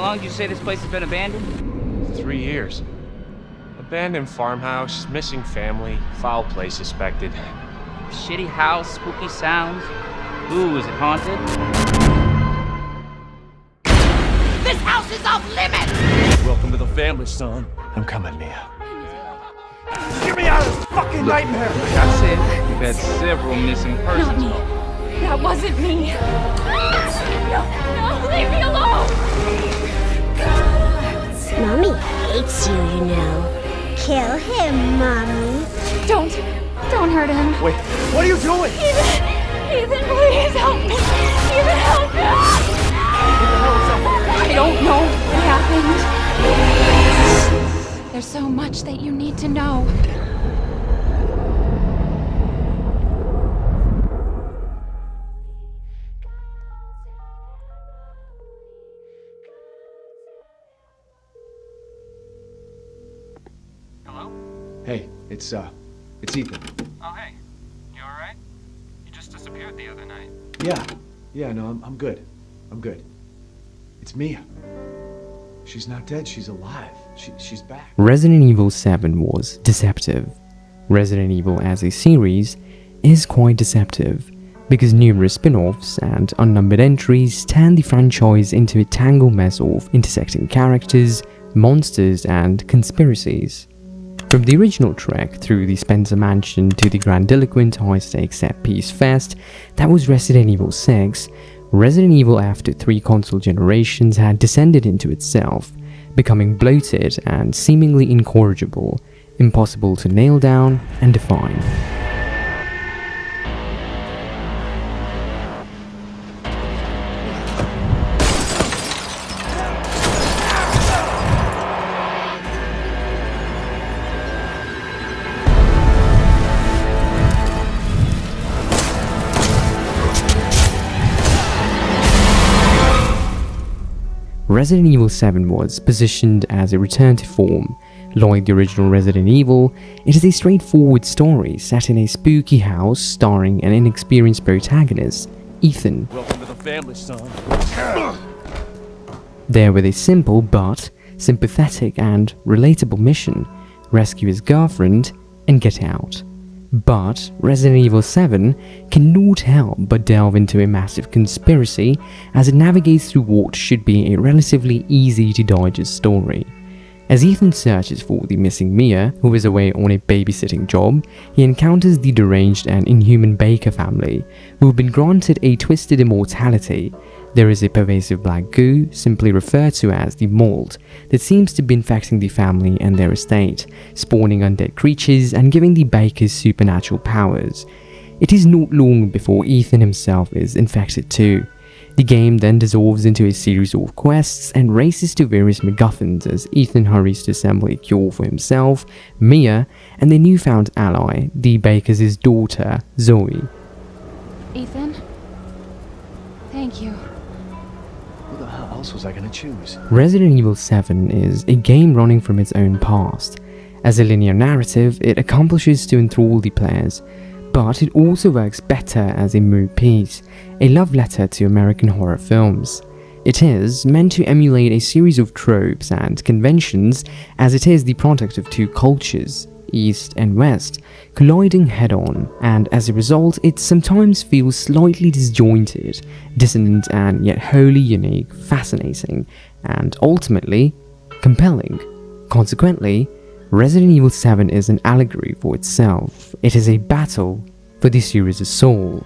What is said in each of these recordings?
long did you say this place has been abandoned? 3 years. Abandoned farmhouse, missing family, foul play suspected. Shitty house, spooky sounds. Ooh, is it haunted? This house is off limits! Welcome to the family, son. I'm coming, Mia. Get me out of this fucking nightmare! Like I said, we've had several missing persons. Not me. That wasn't me. No, leave me alone! Mommy hates you, you know. Kill him, Mommy. Don't hurt him. Wait, what are you doing? Ethan, please help me. Ethan, help me. I don't know what happened. There's so much that you need to know. Hello? Hey, it's Ethan. Oh, hey. You alright? You just disappeared the other night. Yeah, no, I'm good. I'm good. It's Mia. She's not dead, she's alive. She's back. Resident Evil 7 was deceptive. Resident Evil as a series is quite deceptive, because numerous spin-offs and unnumbered entries turn the franchise into a tangled mess of intersecting characters, monsters, and conspiracies. From the original trek through the Spencer Mansion to the grandiloquent high-stakes set-piece fest that was Resident Evil 6, Resident Evil after 3 console generations had descended into itself, becoming bloated and seemingly incorrigible, impossible to nail down and define. Resident Evil 7 was positioned as a return to form. Like the original Resident Evil, it is a straightforward story set in a spooky house starring an inexperienced protagonist, Ethan. Welcome to the family, son. There with a simple but sympathetic and relatable mission: rescue his girlfriend and get out. But Resident Evil 7 cannot help but delve into a massive conspiracy as it navigates through what should be a relatively easy to digest story. As Ethan searches for the missing Mia, who is away on a babysitting job, he encounters the deranged and inhuman Baker family, who have been granted a twisted immortality. There is a pervasive black goo, simply referred to as the mold, that seems to be infecting the family and their estate, spawning undead creatures and giving the Bakers supernatural powers. It is not long before Ethan himself is infected too. The game then dissolves into a series of quests and races to various MacGuffins as Ethan hurries to assemble a cure for himself, Mia, and their newfound ally, the Bakers' daughter, Zoe. Ethan? Thank you. Who the hell else was I gonna choose? Resident Evil 7 is a game running from its own past. As a linear narrative, it accomplishes to enthrall the players, but it also works better as a mood piece, a love letter to American horror films. It is meant to emulate a series of tropes and conventions, as it is the product of two cultures, East and West, colliding head-on, and as a result it sometimes feels slightly disjointed, dissonant and yet wholly unique, fascinating, and ultimately compelling. Consequently, Resident Evil 7 is an allegory for itself. It is a battle for the series' soul.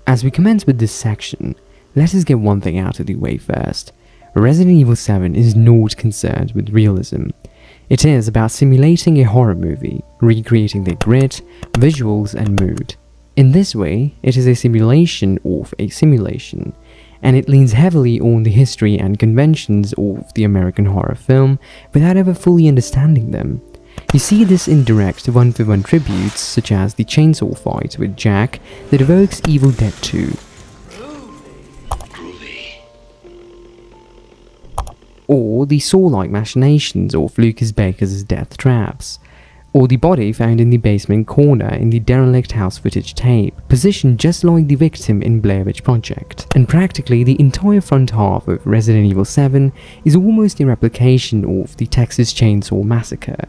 As we commence with this section, let us get one thing out of the way first. Resident Evil 7 is not concerned with realism. It is about simulating a horror movie, recreating the grit, visuals and mood. In this way, it is a simulation of a simulation, and it leans heavily on the history and conventions of the American horror film without ever fully understanding them. You see this in direct one-for-one tributes such as the chainsaw fight with Jack that evokes Evil Dead 2. Or the saw-like machinations of Lucas Baker's death traps. Or the body found in the basement corner in the derelict house footage tape, positioned just like the victim in Blair Witch Project. And practically the entire front half of Resident Evil 7 is almost a replication of the Texas Chainsaw Massacre.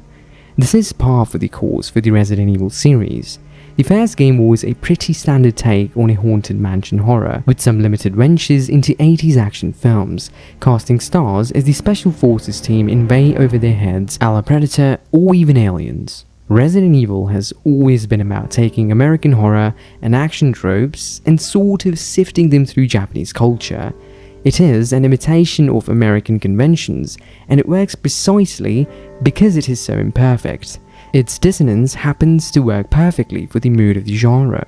This is par for the course for the Resident Evil series. The first game was a pretty standard take on a haunted mansion horror, with some limited ventures into 80s action films, casting stars as the Special Forces team in way over their heads a la Predator or even Aliens. Resident Evil has always been about taking American horror and action tropes and sort of sifting them through Japanese culture. It is an imitation of American conventions, and it works precisely because it is so imperfect. Its dissonance happens to work perfectly for the mood of the genre.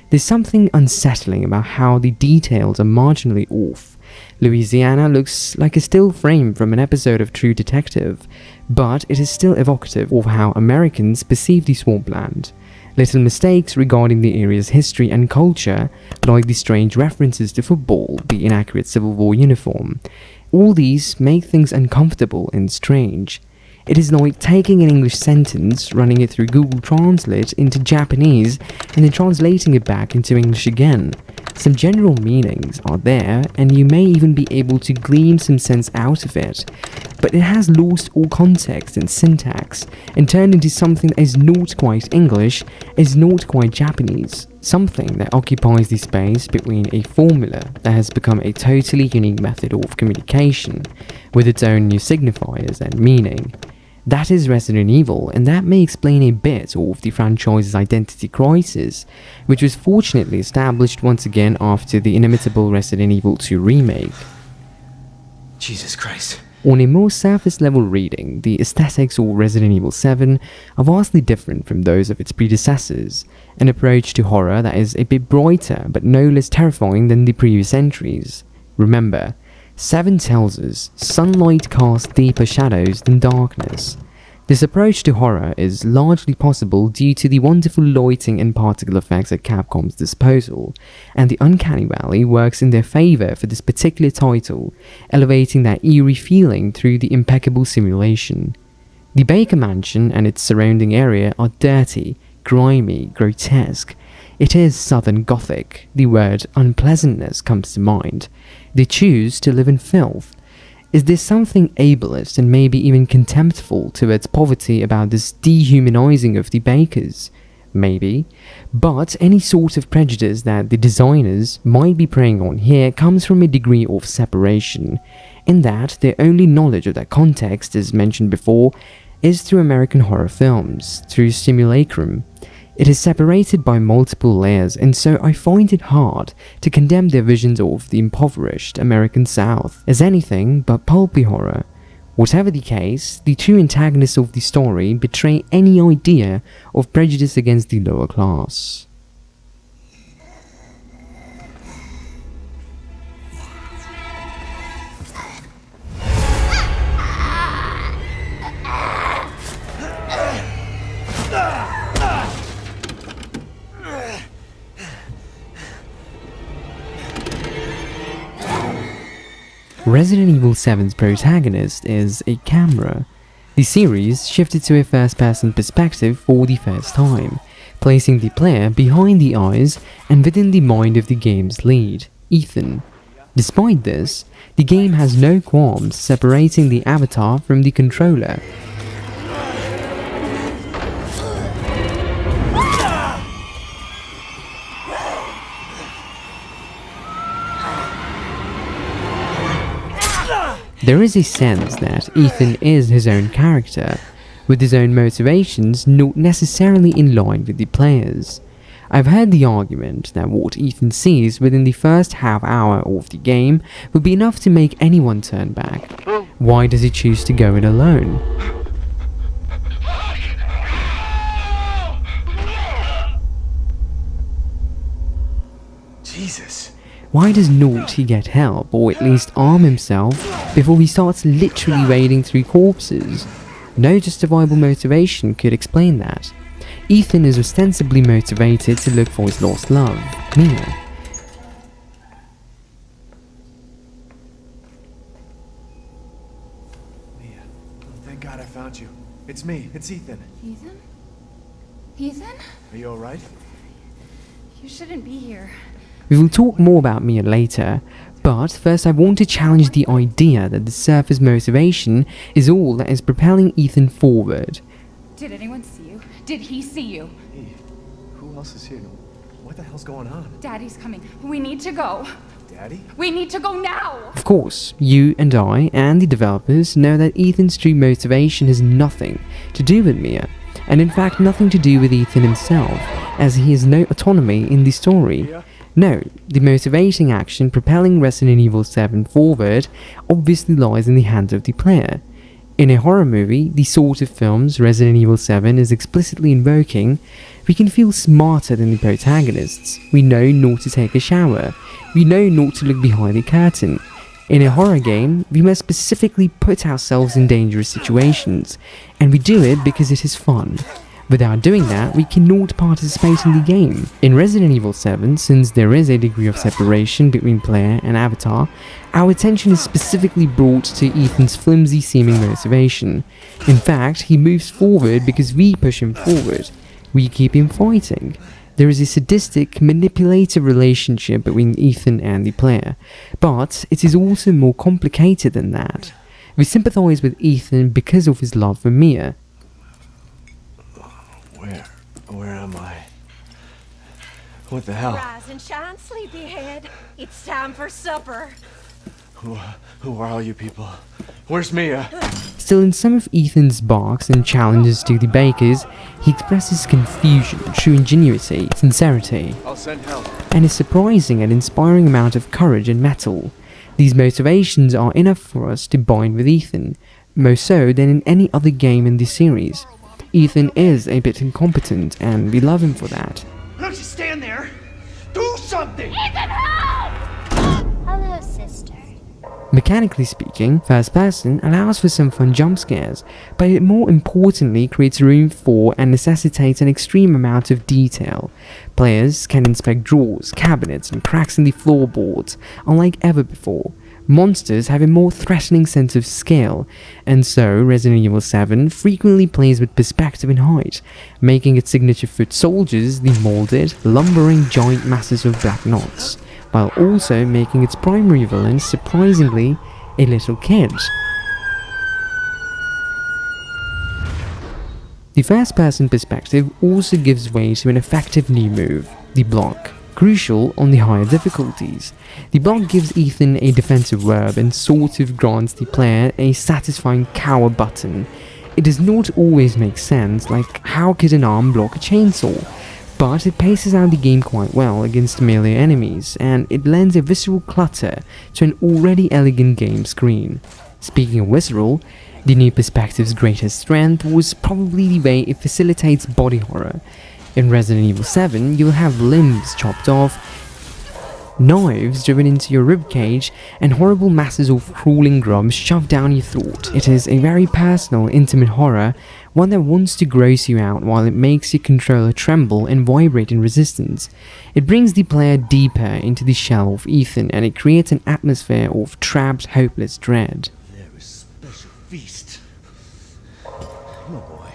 There's something unsettling about how the details are marginally off. Louisiana looks like a still frame from an episode of True Detective, but it is still evocative of how Americans perceive the swampland. Little mistakes regarding the area's history and culture, like the strange references to football, the inaccurate Civil War uniform, all these make things uncomfortable and strange. It is like taking an English sentence, running it through Google Translate into Japanese, and then translating it back into English again. Some general meanings are there, and you may even be able to glean some sense out of it, but it has lost all context and syntax, and turned into something that is not quite English, is not quite Japanese, something that occupies the space between a formula that has become a totally unique method of communication, with its own new signifiers and meaning. That is Resident Evil, and that may explain a bit of the franchise's identity crisis, which was fortunately established once again after the inimitable Resident Evil 2 remake. Jesus Christ. On a more surface level reading, the aesthetics of Resident Evil 7 are vastly different from those of its predecessors, an approach to horror that is a bit brighter but no less terrifying than the previous entries. Remember, 7 tells us sunlight casts deeper shadows than darkness. This approach to horror is largely possible due to the wonderful lighting and particle effects at Capcom's disposal, and the Uncanny Valley works in their favour for this particular title, elevating that eerie feeling through the impeccable simulation. The Baker Mansion and its surrounding area are dirty, grimy, grotesque. It is Southern Gothic. The word unpleasantness comes to mind. They choose to live in filth. Is there something ableist and maybe even contemptful towards poverty about this dehumanizing of the Bakers? Maybe. But any sort of prejudice that the designers might be preying on here comes from a degree of separation, in that their only knowledge of that context, as mentioned before, is through American horror films, through simulacrum. It is separated by multiple layers, and so I find it hard to condemn their visions of the impoverished American South as anything but pulpy horror. Whatever the case, the two antagonists of the story betray any idea of prejudice against the lower class. Resident Evil 7's protagonist is a camera. The series shifted to a first-person perspective for the first time, placing the player behind the eyes and within the mind of the game's lead, Ethan. Despite this, the game has no qualms separating the avatar from the controller. There is a sense that Ethan is his own character, with his own motivations not necessarily in line with the players. I've heard the argument that what Ethan sees within the first half hour of the game would be enough to make anyone turn back. Why does he choose to go it alone? Jesus. Why does Naughty get help, or at least arm himself, before he starts literally wading through corpses? No justifiable motivation could explain that. Ethan is ostensibly motivated to look for his lost love, Mia. Mia, oh, thank God I found you. It's me. It's Ethan. Ethan? Ethan? Are you alright? You shouldn't be here. We will talk more about Mia later, but first I want to challenge the idea that the surface motivation is all that is propelling Ethan forward. Did anyone see you? Did he see you? Hey, who else is here? What the hell's going on? Daddy's coming. We need to go. Daddy? We need to go now! Of course, you and I and the developers know that Ethan's true motivation has nothing to do with Mia, and in fact nothing to do with Ethan himself, as he has no autonomy in the story. Mia? No, the motivating action propelling Resident Evil 7 forward obviously lies in the hands of the player. In a horror movie, the sort of films Resident Evil 7 is explicitly invoking, we can feel smarter than the protagonists. We know not to take a shower. We know not to look behind a curtain. In a horror game, we must specifically put ourselves in dangerous situations, and we do it because it is fun. Without doing that, we cannot participate in the game. In Resident Evil 7, since there is a degree of separation between player and avatar, our attention is specifically brought to Ethan's flimsy seeming motivation. In fact, he moves forward because we push him forward. We keep him fighting. There is a sadistic, manipulative relationship between Ethan and the player, but it is also more complicated than that. We sympathize with Ethan because of his love for Mia. Where am I? What the hell? Rise and shine, sleepyhead. It's time for supper. Who are all you people? Where's Mia? Still, in some of Ethan's barks and challenges to the Bakers, he expresses confusion, true ingenuity, sincerity, I'll send help. and a surprising and inspiring amount of courage and mettle. These motivations are enough for us to bind with Ethan, more so than in any other game in the series. Ethan is a bit incompetent, and we love him for that. Don't you stand there! Do something! Hello, sister. Mechanically speaking, first person allows for some fun jump scares, but it more importantly creates room for and necessitates an extreme amount of detail. Players can inspect drawers, cabinets, and cracks in the floorboards, unlike ever before. Monsters have a more threatening sense of scale, and so Resident Evil 7 frequently plays with perspective and height, making its signature foot soldiers the molded, lumbering giant masses of black knots, while also making its primary villain surprisingly a little kid. The first-person perspective also gives way to an effective new move, the block. Crucial on the higher difficulties. The block gives Ethan a defensive verb and sort of grants the player a satisfying cower button. It does not always make sense, like how could an arm block a chainsaw? But it paces out the game quite well against melee enemies, and it lends a visceral clutter to an already elegant game screen. Speaking of visceral, the new perspective's greatest strength was probably the way it facilitates body horror. In Resident Evil 7, you'll have limbs chopped off, knives driven into your ribcage, and horrible masses of crawling grubs shoved down your throat. It is a very personal, intimate horror, one that wants to gross you out while it makes your controller tremble and vibrate in resistance. It brings the player deeper into the shell of Ethan, and it creates an atmosphere of trapped, hopeless dread. There is special feast. Come on, boy.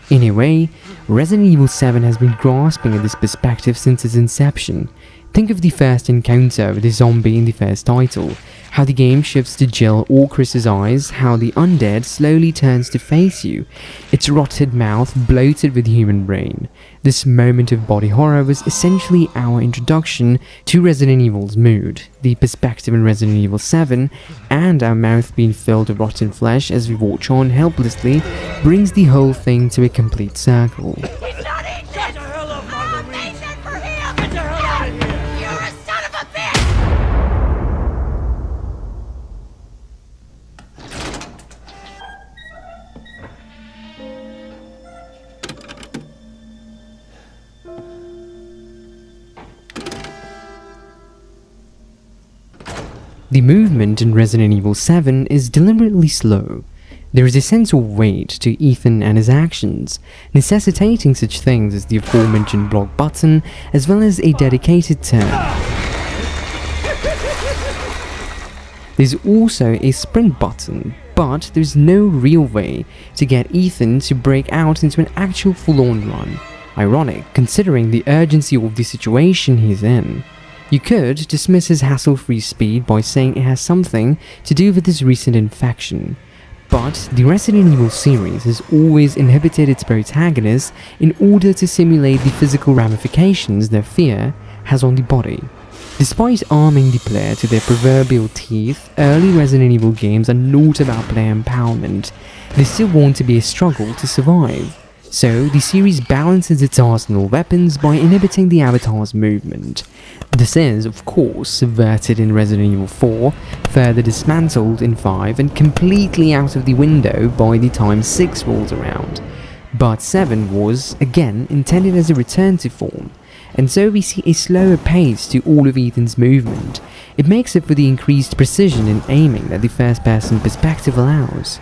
In a way, Resident Evil 7 has been grasping at this perspective since its inception. Think of the first encounter with the zombie in the first title, how the game shifts to Jill or Chris's eyes, how the undead slowly turns to face you, its rotted mouth bloated with human brain. This moment of body horror was essentially our introduction to Resident Evil's mood. The perspective in Resident Evil 7, and our mouth being filled with rotten flesh as we watch on helplessly, brings the whole thing to a complete circle. He's not eating it! Get the hell up, I Marguerite! made that for him! Get the hell out of here! You're a son of a bitch! The movement in Resident Evil 7 is deliberately slow. There is a sense of weight to Ethan and his actions, necessitating such things as the aforementioned block button, as well as a dedicated turn. There's also a sprint button, but there's no real way to get Ethan to break out into an actual full-on run. Ironic, considering the urgency of the situation he's in. You could dismiss his hassle-free speed by saying it has something to do with his recent infection. But the Resident Evil series has always inhibited its protagonists in order to simulate the physical ramifications their fear has on the body. Despite arming the player to their proverbial teeth, early Resident Evil games are not about player empowerment. They still want to be a struggle to survive. So, the series balances its arsenal of weapons by inhibiting the avatar's movement. This is, of course, subverted in Resident Evil 4, further dismantled in 5, and completely out of the window by the time 6 rolls around. But 7 was, again, intended as a return to form, and so we see a slower pace to all of Ethan's movement. It makes up for the increased precision in aiming that the first-person perspective allows.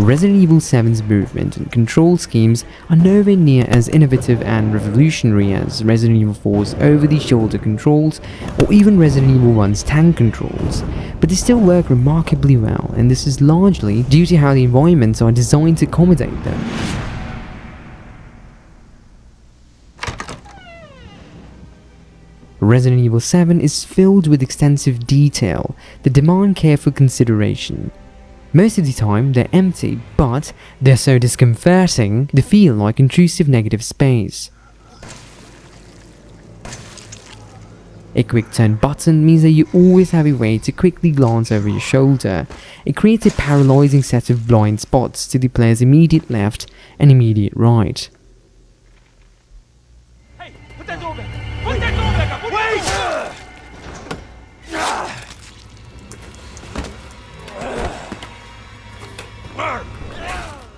Resident Evil 7's movement and control schemes are nowhere near as innovative and revolutionary as Resident Evil 4's over-the-shoulder controls or even Resident Evil 1's tank controls, but they still work remarkably well, and this is largely due to how the environments are designed to accommodate them. Resident Evil 7 is filled with extensive detail that demand careful consideration. Most of the time they're empty, but they're so disconcerting they feel like intrusive negative space. A quick turn button means that you always have a way to quickly glance over your shoulder. It creates a paralyzing set of blind spots to the player's immediate left and immediate right. Hey, put that door back! Put that door back up! Wait!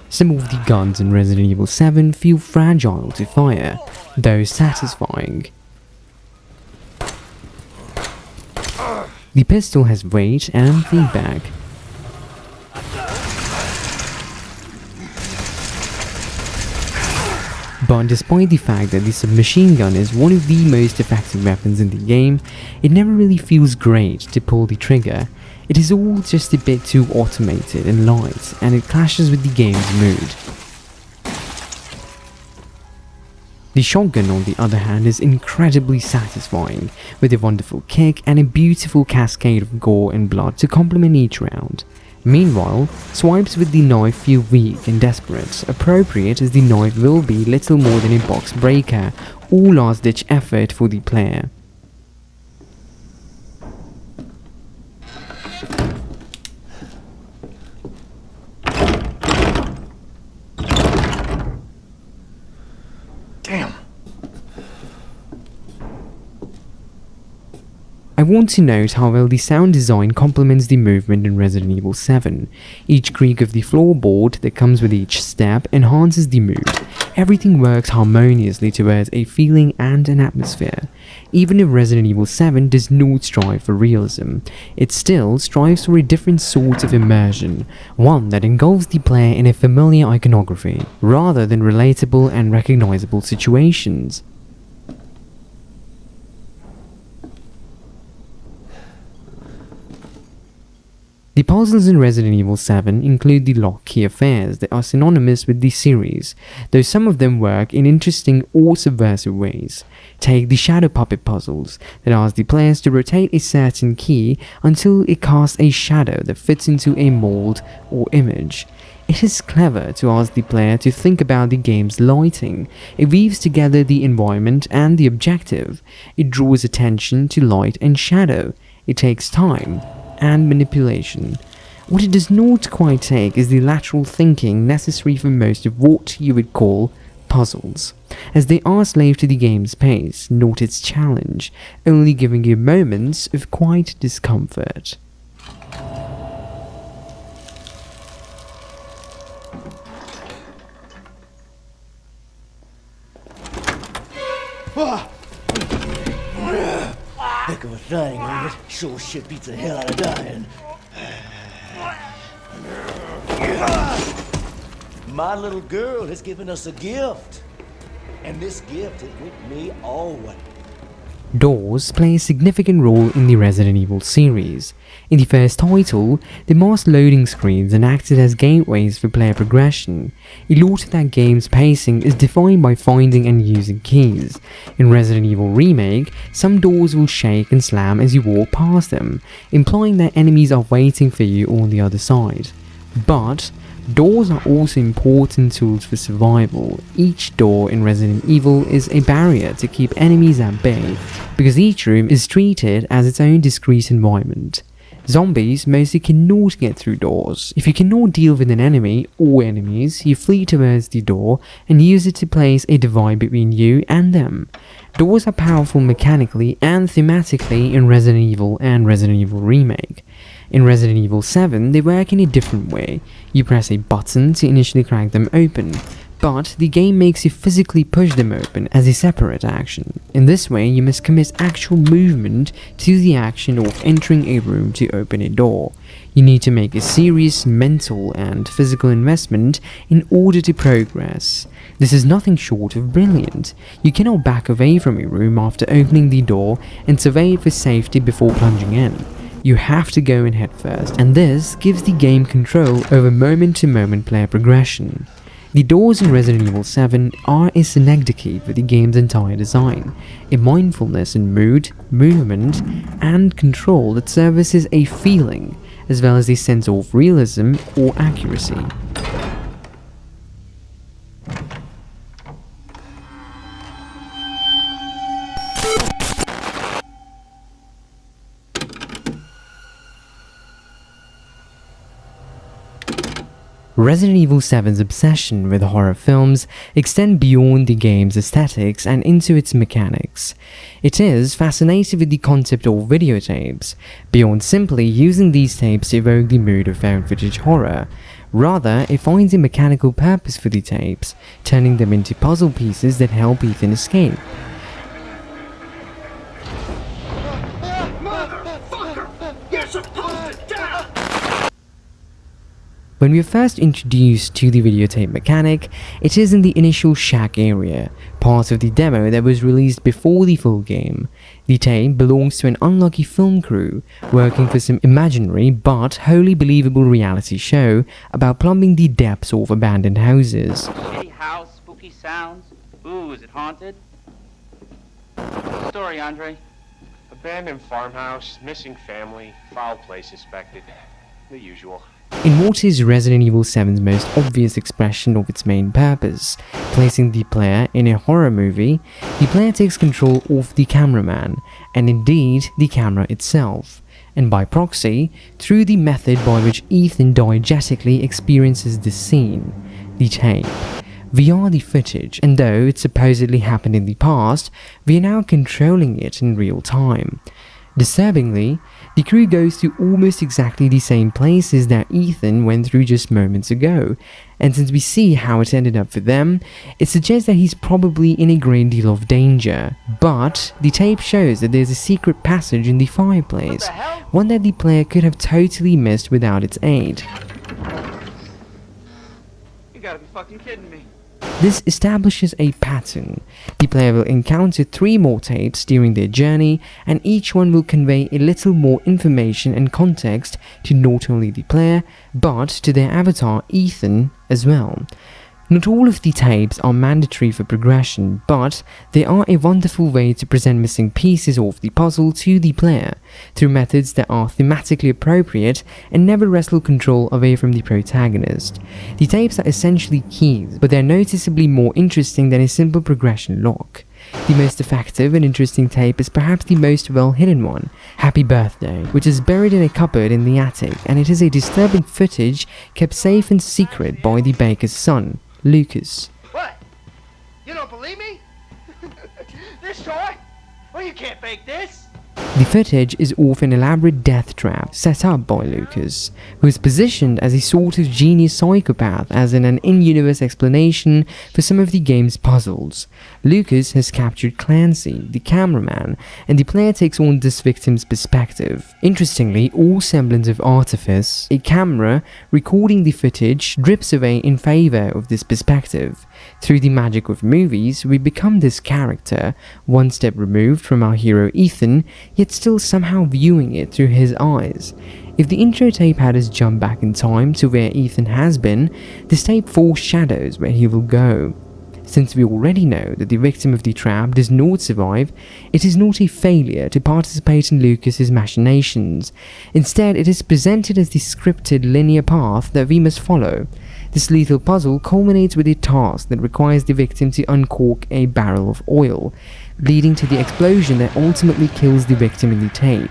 Some of the guns in Resident Evil 7 feel fragile to fire, though satisfying. The pistol has weight and feedback. But despite the fact that the submachine gun is one of the most effective weapons in the game, it never really feels great to pull the trigger. It is all just a bit too automated and light, and it clashes with the game's mood. The shotgun, on the other hand, is incredibly satisfying, with a wonderful kick and a beautiful cascade of gore and blood to complement each round. Meanwhile, swipes with the knife feel weak and desperate, appropriate as the knife will be little more than a box breaker or last-ditch effort for the player. Damn. I want to note how well the sound design complements the movement in Resident Evil 7. Each creak of the floorboard that comes with each step enhances the mood. Everything works harmoniously towards a feeling and an atmosphere. Even if Resident Evil 7 does not strive for realism, it still strives for a different sort of immersion, one that engulfs the player in a familiar iconography, rather than relatable and recognizable situations. The puzzles in Resident Evil 7 include the lock key affairs that are synonymous with the series, though some of them work in interesting or subversive ways. Take the shadow puppet puzzles that ask the players to rotate a certain key until it casts a shadow that fits into a mold or image. It is clever to ask the player to think about the game's lighting. It weaves together the environment and the objective. It draws attention to light and shadow. It takes time and manipulation. What it does not quite take is the lateral thinking necessary for most of what you would call puzzles, as they are slave to the game's pace, not its challenge, only giving you moments of quiet discomfort. Heck of a thing, ain't it? Sure shit beats the hell out of dying. My little girl has given us a gift. And this gift is with me always. Doors play a significant role in the Resident Evil series. In the first title, the masked loading screens acted as gateways for player progression. It noted that game's pacing is defined by finding and using keys. In Resident Evil Remake, some doors will shake and slam as you walk past them, implying that enemies are waiting for you on the other side. But doors are also important tools for survival. Each door in Resident Evil is a barrier to keep enemies at bay, because each room is treated as its own discrete environment. Zombies mostly cannot get through doors. If you cannot deal with an enemy or enemies, you flee towards the door and use it to place a divide between you and them. Doors are powerful mechanically and thematically in Resident Evil and Resident Evil Remake. In Resident Evil 7, they work in a different way. You press a button to initially crack them open, but the game makes you physically push them open as a separate action. In this way, you must commit actual movement to the action of entering a room to open a door. You need to make a serious mental and physical investment in order to progress. This is nothing short of brilliant. You cannot back away from a room after opening the door and survey it for safety before plunging in. You have to go in head first, and this gives the game control over moment-to-moment player progression. The doors in Resident Evil 7 are a synecdoche for the game's entire design, a mindfulness in mood, movement, and control that services a feeling, as well as a sense of realism or accuracy. Resident Evil 7's obsession with horror films extend beyond the game's aesthetics and into its mechanics. It is fascinated with the concept of videotapes, beyond simply using these tapes to evoke the mood of found footage horror. Rather, it finds a mechanical purpose for the tapes, turning them into puzzle pieces that help Ethan escape. When we are first introduced to the videotape mechanic, it is in the initial shack area, part of the demo that was released before the full game. The tape belongs to an unlucky film crew, working for some imaginary but wholly believable reality show about plumbing the depths of abandoned houses. Shitty house, spooky sounds. Ooh, is it haunted? Story, Andre. Abandoned farmhouse, missing family, foul play suspected. The usual. In what is Resident Evil 7's most obvious expression of its main purpose, placing the player in a horror movie, the player takes control of the cameraman, and indeed the camera itself, and by proxy, through the method by which Ethan diegetically experiences the scene, the tape. We are the footage, and though it supposedly happened in the past, we are now controlling it in real time. Disturbingly, the crew goes to almost exactly the same places that Ethan went through just moments ago, and since we see how it ended up for them, it suggests that he's probably in a great deal of danger. But the tape shows that there's a secret passage in the fireplace, one that the player could have totally missed without its aid. You gotta be fucking kidding me. This establishes a pattern. The player will encounter 3 more tapes during their journey, and each one will convey a little more information and context to not only the player, but to their avatar Ethan as well. Not all of the tapes are mandatory for progression, but they are a wonderful way to present missing pieces of the puzzle to the player, through methods that are thematically appropriate and never wrestle control away from the protagonist. The tapes are essentially keys, but they're noticeably more interesting than a simple progression lock. The most effective and interesting tape is perhaps the most well-hidden one, Happy Birthday, which is buried in a cupboard in the attic, and it is a disturbing footage kept safe and secret by the baker's son, Lucas. What? You don't believe me? This toy? Well, you can't fake this. The footage is of an elaborate death trap set up by Lucas, who is positioned as a sort of genius psychopath, as in an in-universe explanation for some of the game's puzzles. Lucas has captured Clancy, the cameraman, and the player takes on this victim's perspective. Interestingly, all semblance of artifice, a camera recording the footage, drips away in favor of this perspective. Through the magic of movies, we become this character, one step removed from our hero Ethan, yet still somehow viewing it through his eyes. If the intro tape had us jump back in time to where Ethan has been, this tape foreshadows where he will go. Since we already know that the victim of the trap does not survive, it is not a failure to participate in Lucas's machinations. Instead, it is presented as the scripted linear path that we must follow. This lethal puzzle culminates with a task that requires the victim to uncork a barrel of oil, leading to the explosion that ultimately kills the victim in the tape.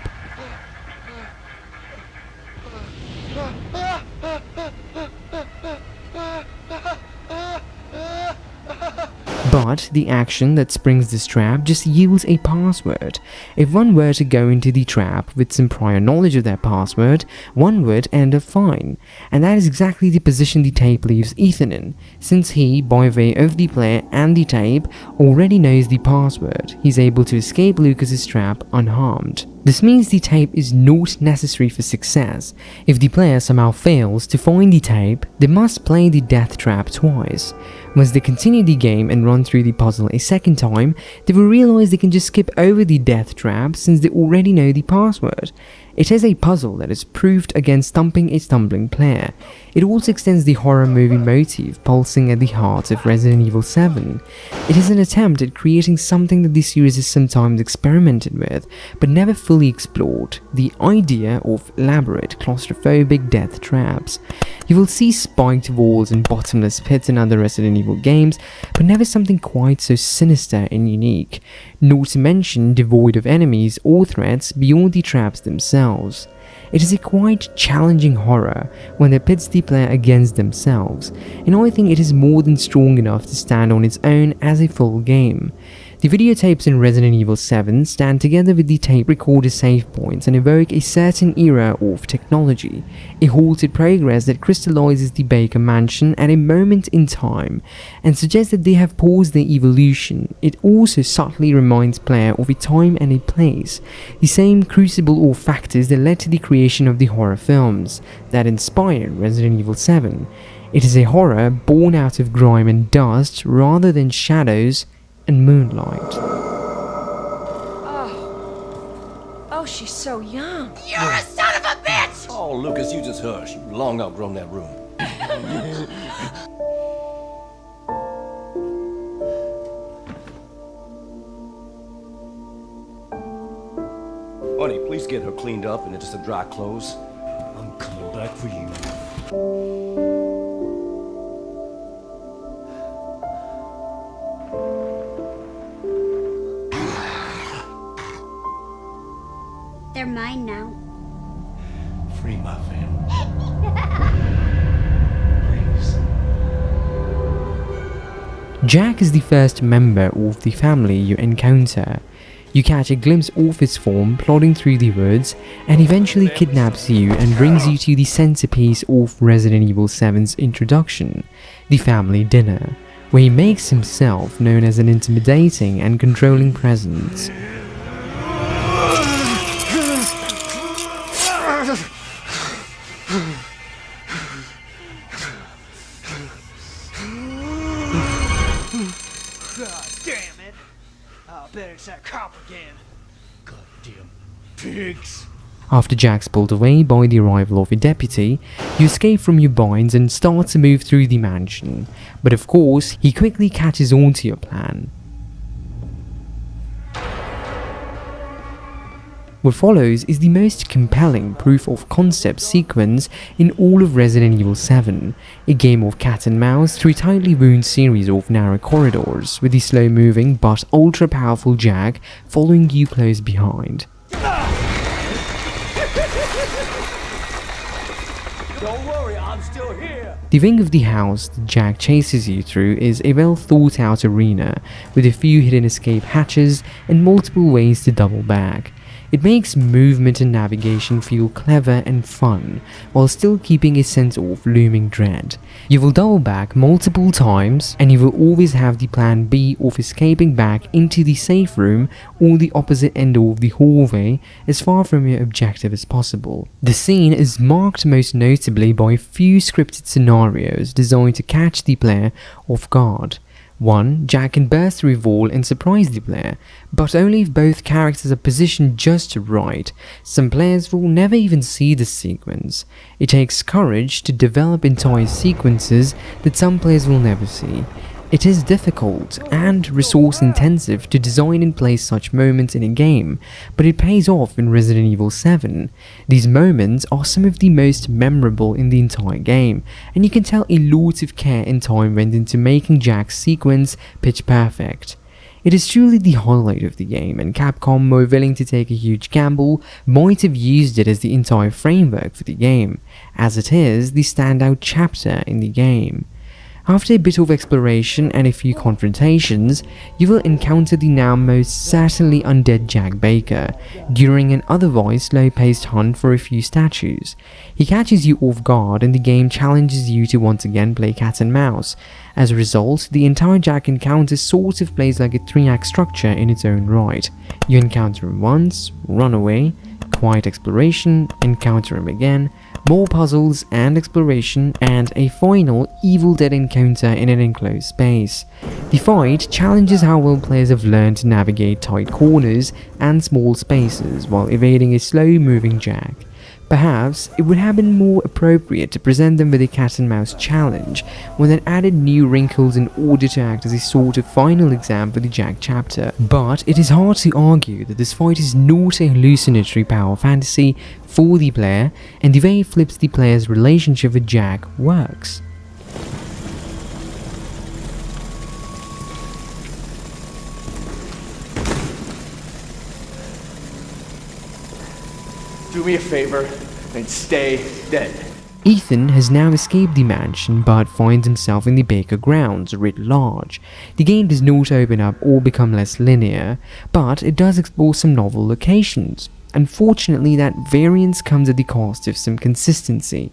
But the action that springs this trap just yields a password. If one were to go into the trap with some prior knowledge of that password, one would end up fine. And that is exactly the position the tape leaves Ethan in, since he, by way of the player and the tape, already knows the password. He's able to escape Lucas's trap unharmed. This means the tape is not necessary for success. If the player somehow fails to find the tape, they must play the death trap twice. Once they continue the game and run through the puzzle a second time, they will realize they can just skip over the death trap since they already know the password. It is a puzzle that is proved against stumping a stumbling player. It also extends the horror movie motif pulsing at the heart of Resident Evil 7. It is an attempt at creating something that the series has sometimes experimented with, but never fully explored: the idea of elaborate claustrophobic death traps. You will see spiked walls and bottomless pits in other Resident Evil games, but never something quite so sinister and unique, not to mention devoid of enemies or threats beyond the traps themselves. It is a quite challenging horror when it pits the player against themselves, and I think it is more than strong enough to stand on its own as a full game. The videotapes in Resident Evil 7 stand together with the tape recorder save points and evoke a certain era of technology, a halted progress that crystallizes the Baker mansion at a moment in time and suggests that they have paused their evolution. It also subtly reminds player of a time and a place, the same crucible or factors that led to the creation of the horror films that inspired Resident Evil 7. It is a horror born out of grime and dust rather than shadows and moonlight. Oh, she's so young. You're a son of a bitch! Oh, Lucas, you just hush. You've long outgrown that room. Honey, please get her cleaned up and into some dry clothes. I'm coming back for you. They're mine now. Free my family. Please. Jack is the first member of the family you encounter. You catch a glimpse of his form plodding through the woods and eventually kidnaps you and brings you to the centerpiece of Resident Evil 7's introduction, the family dinner, where he makes himself known as an intimidating and controlling presence. That cop again. Goddamn pigs. After Jack's pulled away by the arrival of a deputy, you escape from your binds and start to move through the mansion, but of course, he quickly catches on to your plan. What follows is the most compelling proof of concept sequence in all of Resident Evil 7, a game of cat and mouse through a tightly wound series of narrow corridors, with the slow-moving but ultra-powerful Jack following you close behind. Don't worry, I'm still here. The wing of the house that Jack chases you through is a well-thought-out arena, with a few hidden escape hatches and multiple ways to double back. It makes movement and navigation feel clever and fun, while still keeping a sense of looming dread. You will double back multiple times, and you will always have the plan B of escaping back into the safe room or the opposite end of the hallway as far from your objective as possible. The scene is marked most notably by a few scripted scenarios designed to catch the player off guard. 1. Jack can burst through a wall and surprise the player, but only if both characters are positioned just right. Some players will never even see this sequence. It takes courage to develop entire sequences that some players will never see. It is difficult and resource intensive to design and place such moments in a game, but it pays off in Resident Evil 7. These moments are some of the most memorable in the entire game, and you can tell a lot of care and time went into making Jack's sequence pitch perfect. It is truly the highlight of the game, and Capcom, more willing to take a huge gamble, might have used it as the entire framework for the game, as it is the standout chapter in the game. After a bit of exploration and a few confrontations, you will encounter the now most certainly undead Jack Baker during an otherwise slow-paced hunt for a few statues. He catches you off guard and the game challenges you to once again play cat and mouse. As a result, the entire Jack encounter sort of plays like a 3-act structure in its own right. You encounter him once, run away, quiet exploration, encounter him again, more puzzles and exploration, and a final Evil Dead encounter in an enclosed space. The fight challenges how well players have learned to navigate tight corners and small spaces while evading a slow-moving Jack. Perhaps it would have been more appropriate to present them with a cat and mouse challenge, when then added new wrinkles in order to act as a sort of final exam for the Jack chapter. But it is hard to argue that this fight is not a hallucinatory power fantasy for the player, and the way it flips the player's relationship with Jack works. Do me a favor and stay dead. Ethan has now escaped the mansion but finds himself in the Baker grounds writ large. The game does not open up or become less linear, but it does explore some novel locations. Unfortunately, that variance comes at the cost of some consistency.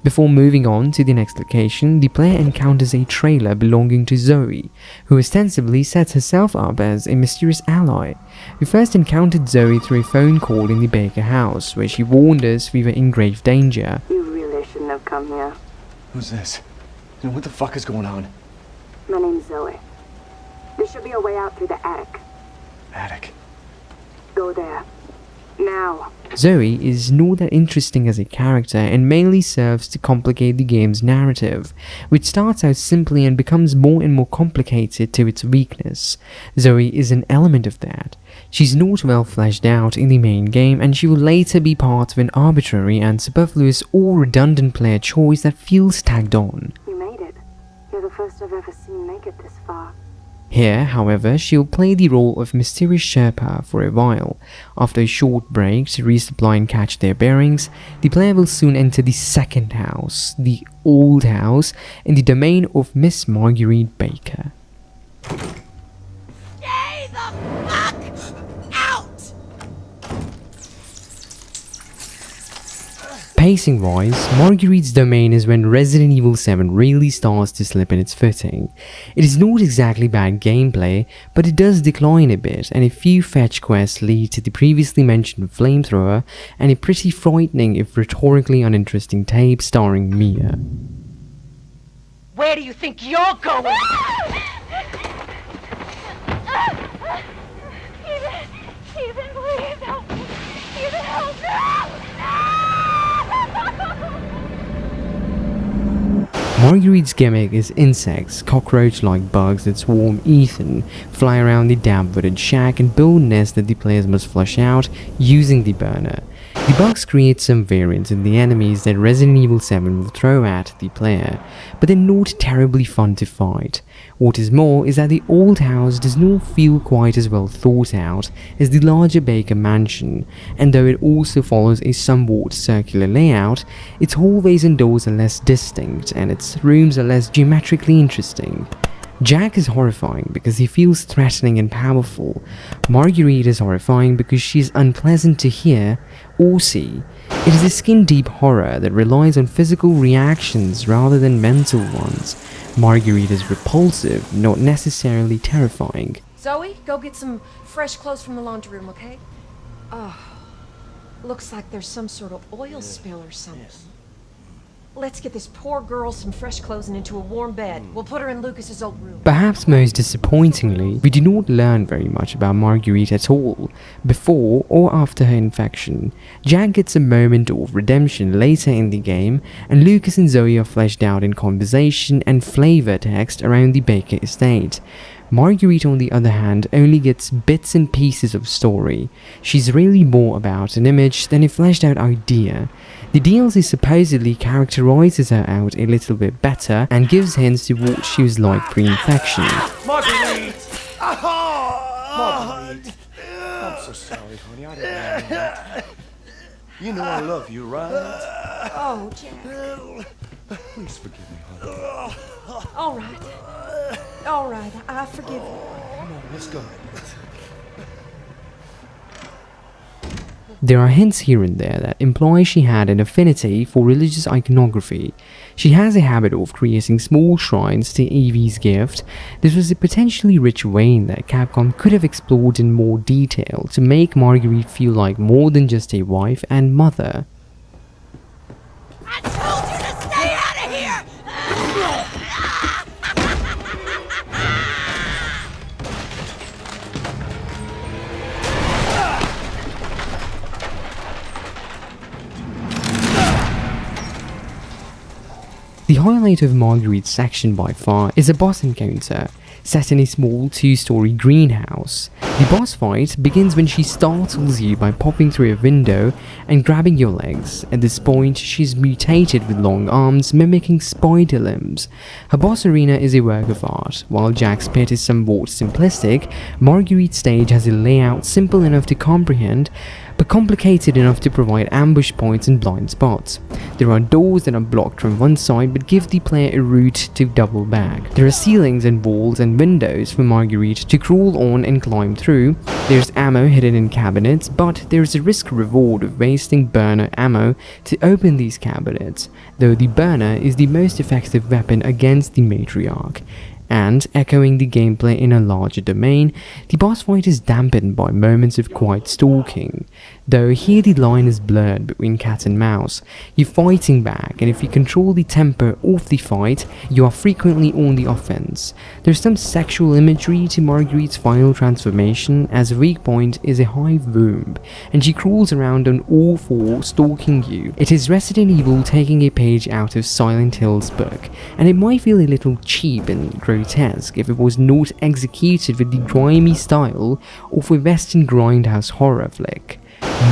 Before moving on to the next location, the player encounters a trailer belonging to Zoe, who ostensibly sets herself up as a mysterious ally. We first encountered Zoe through a phone call in the Baker house, where she warned us we were in grave danger. You really shouldn't have come here. Who's this? And what the fuck is going on? My name's Zoe. There should be a way out through the attic. Attic. Go there. Now. Zoe is not that interesting as a character and mainly serves to complicate the game's narrative, which starts out simply and becomes more and more complicated to its weakness. Zoe is an element of that. She's not well fleshed out in the main game, and she will later be part of an arbitrary and superfluous or redundant player choice that feels tagged on. You made it. You're the first I've ever seen make it this far. Here, however, she'll play the role of mysterious Sherpa for a while. After a short break to resupply and catch their bearings, the player will soon enter the second house, the old house, in the domain of Miss Marguerite Baker. Stay the fuck out! Pacing-wise, Marguerite's domain is when Resident Evil 7 really starts to slip in its footing. It is not exactly bad gameplay, but it does decline a bit, and a few fetch quests lead to the previously mentioned flamethrower and a pretty frightening if rhetorically uninteresting tape starring Mia. Where do you think you're going? Ethan, please help me. Ethan, help me. Marguerite's gimmick is insects, cockroach-like bugs that swarm Ethan, fly around the damp-wooded shack and build nests that the players must flush out using the burner. The bugs create some variance in the enemies that Resident Evil 7 will throw at the player, but they're not terribly fun to fight. What is more is that the old house does not feel quite as well thought out as the larger Baker mansion, and though it also follows a somewhat circular layout, its hallways and doors are less distinct and its rooms are less geometrically interesting. Jack is horrifying because he feels threatening and powerful. Marguerite is horrifying because she is unpleasant to hear or see. It is a skin-deep horror that relies on physical reactions rather than mental ones. Marguerite is repulsive, not necessarily terrifying. Zoe, go get some fresh clothes from the laundry room, okay? Oh, looks like there's some sort of oil spill or something. Let's get this poor girl some fresh clothes and into a warm bed. We'll put her in Lucas's old room. Perhaps most disappointingly, we do not learn very much about Marguerite at all, before or after her infection. Jack gets a moment of redemption later in the game, and Lucas and Zoe are fleshed out in conversation and flavor text around the Baker estate. Marguerite, on the other hand, only gets bits and pieces of story. She's really more about an image than a fleshed out idea. The DLC supposedly characterizes her out a little bit better and gives hints to what she was like pre-infection. Marguerite! Marguerite! I'm so sorry, honey. I didn't know that. You know I love you, right? Oh, Jack. Please forgive me, honey. All right. All right, I forgive you. Come on, let's go. There are hints here and there that imply she had an affinity for religious iconography. She has a habit of creating small shrines to Evie's gift. This was a potentially rich vein that Capcom could have explored in more detail to make Marguerite feel like more than just a wife and mother. I told you to stay out of here! The highlight of Marguerite's section by far is a boss encounter, set in a small 2-story greenhouse. The boss fight begins when she startles you by popping through a window and grabbing your legs. At this point, she's mutated with long arms mimicking spider limbs. Her boss arena is a work of art. While Jack's pit is somewhat simplistic, Marguerite's stage has a layout simple enough to comprehend, but complicated enough to provide ambush points and blind spots. There are doors that are blocked from one side but give the player a route to double back. There are ceilings and walls and windows for Marguerite to crawl on and climb through. There's ammo hidden in cabinets, but there's a risk-reward of wasting burner ammo to open these cabinets, though the burner is the most effective weapon against the matriarch. And, echoing the gameplay in a larger domain, the boss fight is dampened by moments of quiet stalking, though here the line is blurred between cat and mouse. You're fighting back, and if you control the tempo of the fight, you are frequently on the offense. There's some sexual imagery to Marguerite's final transformation, as a weak point is a hive womb, and she crawls around on all fours stalking you. It is Resident Evil taking a page out of Silent Hill's book, and it might feel a little cheap and grotesque if it was not executed with the grimy style of a Western grindhouse horror flick.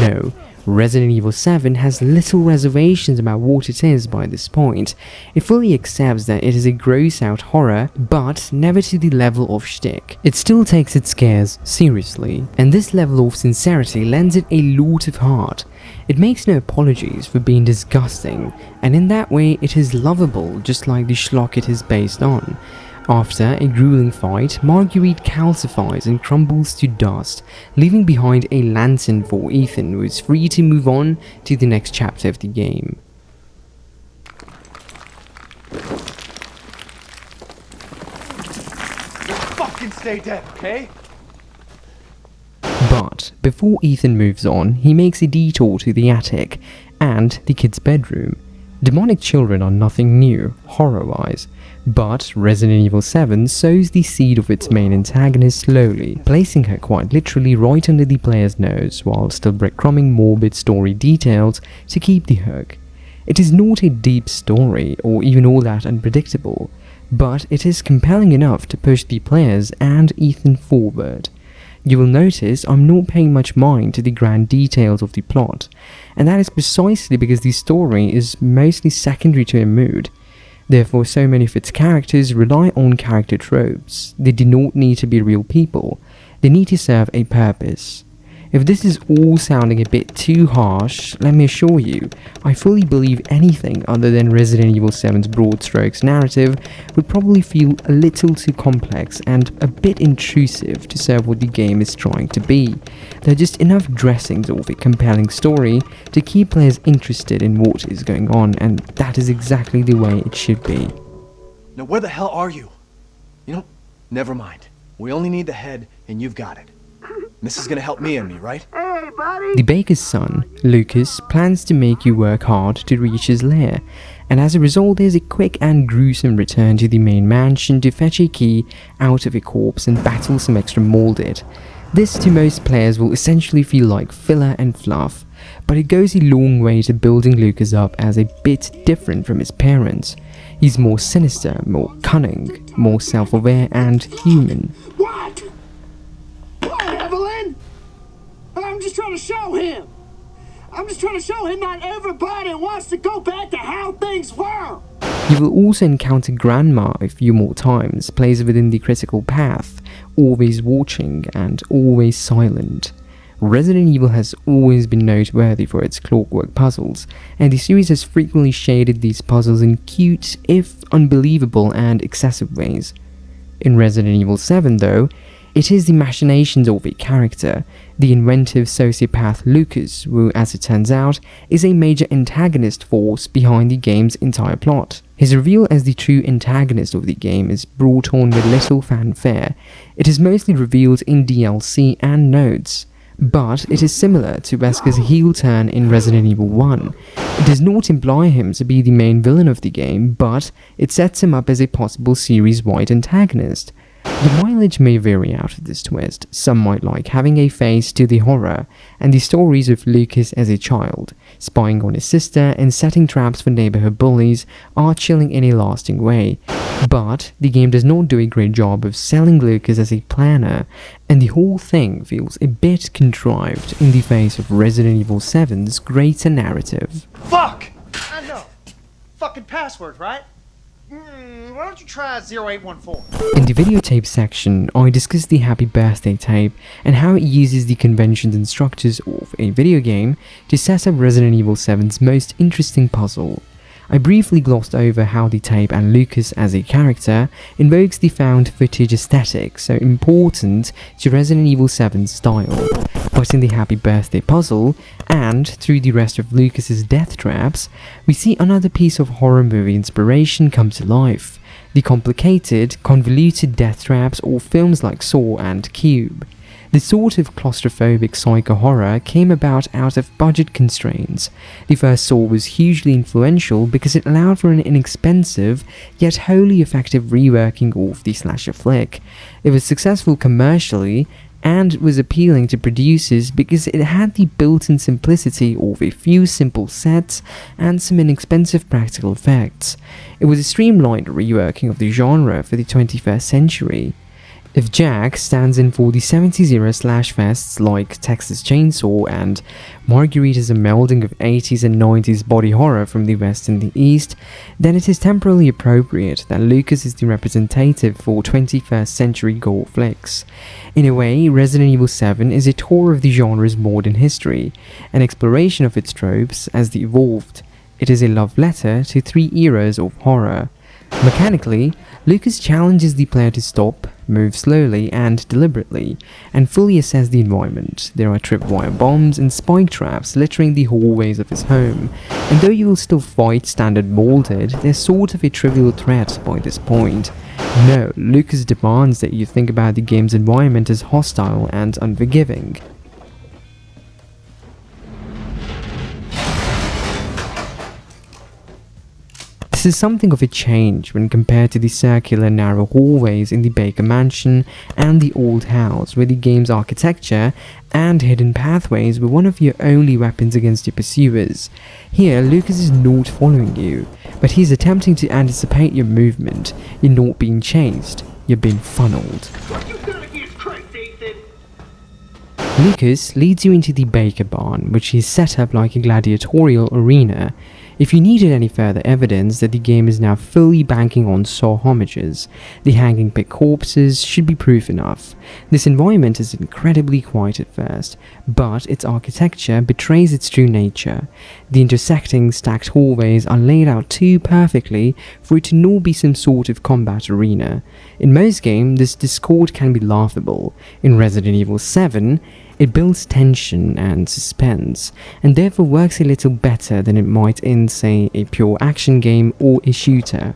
No, Resident Evil 7 has little reservations about what it is by this point. It fully accepts that it is a gross-out horror, but never to the level of shtick. It still takes its scares seriously, and this level of sincerity lends it a lot of heart. It makes no apologies for being disgusting, and in that way it is lovable, just like the schlock it is based on. After a grueling fight, Marguerite calcifies and crumbles to dust, leaving behind a lantern for Ethan, who is free to move on to the next chapter of the game. Fucking stay dead, okay? But before Ethan moves on, he makes a detour to the attic and the kid's bedroom. Demonic children are nothing new, horror-wise, but Resident Evil 7 sows the seed of its main antagonist slowly, placing her quite literally right under the player's nose, while still breadcrumbing morbid story details to keep the hook. It is not a deep story, or even all that unpredictable, but it is compelling enough to push the players and Ethan forward. You will notice I'm not paying much mind to the grand details of the plot, and that is precisely because the story is mostly secondary to a mood. Therefore, so many of its characters rely on character tropes. They do not need to be real people, they need to serve a purpose. If this is all sounding a bit too harsh, let me assure you, I fully believe anything other than Resident Evil 7's broad strokes narrative would probably feel a little too complex and a bit intrusive to serve what the game is trying to be. There are just enough dressings of a compelling story to keep players interested in what is going on, and that is exactly the way it should be. Now where the hell are you? You know, never mind. We only need the head, and you've got it. This is gonna help me, right? Hey, buddy! The baker's son, Lucas, plans to make you work hard to reach his lair, and as a result there's a quick and gruesome return to the main mansion to fetch a key out of a corpse and battle some extra molded. This to most players will essentially feel like filler and fluff, but it goes a long way to building Lucas up as a bit different from his parents. He's more sinister, more cunning, more self-aware and human. What? What, Eveline? I'm just trying to show him. I'm just trying to show him not everybody wants to go back to how things were. You will also encounter Grandma a few more times, plays within the critical path, always watching and always silent. Resident Evil has always been noteworthy for its clockwork puzzles, and the series has frequently shaded these puzzles in cute, if unbelievable and excessive ways. In Resident Evil 7 though, it is the machinations of a character, the inventive sociopath Lucas, who, as it turns out, is a major antagonist force behind the game's entire plot. His reveal as the true antagonist of the game is brought on with little fanfare. It is mostly revealed in DLC and notes, but it is similar to Wesker's heel turn in Resident Evil 1. It does not imply him to be the main villain of the game, but it sets him up as a possible series-wide antagonist. The mileage may vary out of this twist. Some might like having a face to the horror, and the stories of Lucas as a child, spying on his sister and setting traps for neighborhood bullies are chilling in a lasting way. But the game does not do a great job of selling Lucas as a planner, and the whole thing feels a bit contrived in the face of Resident Evil 7's greater narrative. Fuck! I know. Fucking password, right? Why don't you try 0814? In the videotape section, I discussed the Happy Birthday tape and how it uses the conventions and structures of a video game to set up Resident Evil 7's most interesting puzzle. I briefly glossed over how the tape and Lucas as a character invokes the found footage aesthetic so important to Resident Evil 7's style. But in the Happy Birthday puzzle, and through the rest of Lucas's death traps, we see another piece of horror movie inspiration come to life: the complicated, convoluted death traps of films like Saw and Cube. This sort of claustrophobic psycho horror came about out of budget constraints. The first Saw was hugely influential because it allowed for an inexpensive yet wholly effective reworking of the slasher flick. It was successful commercially and was appealing to producers because it had the built-in simplicity of a few simple sets and some inexpensive practical effects. It was a streamlined reworking of the genre for the 21st century. If Jack stands in for the 70s era slash fests like Texas Chainsaw, and Marguerite is a melding of 80s and 90s body horror from the West and the East, then it is temporally appropriate that Lucas is the representative for 21st century gore flicks. In a way, Resident Evil 7 is a tour of the genre's modern history, an exploration of its tropes as they evolved. It is a love letter to 3 eras of horror. Mechanically, Lucas challenges the player to stop, move slowly and deliberately, and fully assess the environment. There are tripwire bombs and spike traps littering the hallways of his home, and though you will still fight standard molded, they're sort of a trivial threat by this point. No, Lucas demands that you think about the game's environment as hostile and unforgiving. This is something of a change when compared to the circular narrow hallways in the Baker Mansion and the old house, where the game's architecture and hidden pathways were one of your only weapons against your pursuers. Here, Lucas is not following you, but he's attempting to anticipate your movement. You're not being chased, you're being funneled. Lucas leads you into the Baker barn, which is set up like a gladiatorial arena. If you needed any further evidence that the game is now fully banking on Saw homages, the hanging pig corpses should be proof enough. This environment is incredibly quiet at first, but its architecture betrays its true nature. The intersecting stacked hallways are laid out too perfectly for it to not be some sort of combat arena. In most games, this discord can be laughable. In Resident Evil 7, it builds tension and suspense, and therefore works a little better than it might in, say, a pure action game or a shooter.